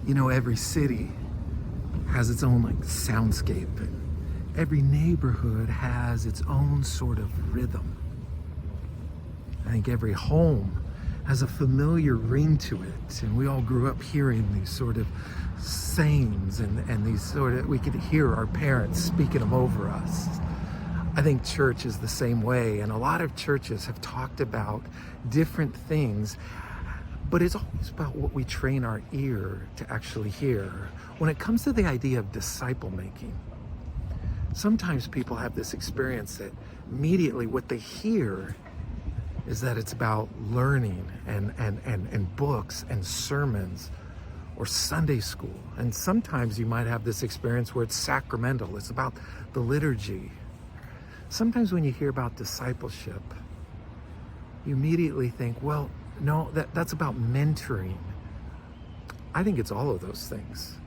You know, every city has its own like soundscape, and every neighborhood has its own sort of rhythm. I think every home has a familiar ring to it, and we all grew up hearing these sort of sayings and these sort of, we could hear our parents speaking them over us. I think church is the same way, and a lot of churches have talked about different things, but it's always about what we train our ear to actually hear. When it comes to the idea of disciple making, sometimes people have this experience that immediately what they hear is that it's about learning and books and sermons or Sunday school. And sometimes you might have this experience where it's sacramental, it's about the liturgy. Sometimes when you hear about discipleship, you immediately think, well, no, that's about mentoring. I think it's all of those things.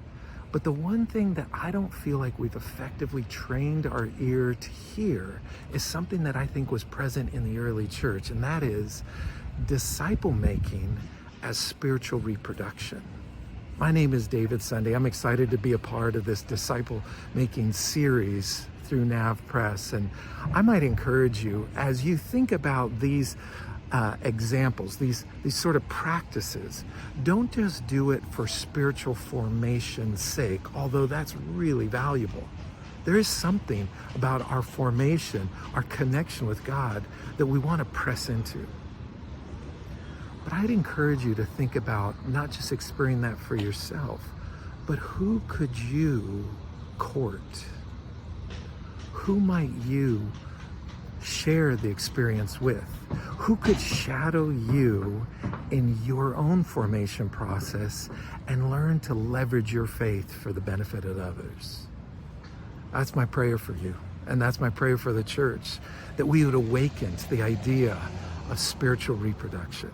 But the one thing that I don't feel like we've effectively trained our ear to hear is something that I think was present in the early church, and that is disciple making as spiritual reproduction. My name is David Sunde. I'm excited to be a part of this disciple making series through NavPress, and I might encourage you as you think about these examples, these sort of practices, don't just do it for spiritual formation's sake, although that's really valuable. There is something about our formation, our connection with God, that we want to press into. But I'd encourage you to think about not just experiencing that for yourself, but who could you court? Who might you share the experience with? Who could shadow you in your own formation process and learn to leverage your faith for the benefit of others? That's my prayer for you, and that's my prayer for the church, that we would awaken to the idea of spiritual reproduction.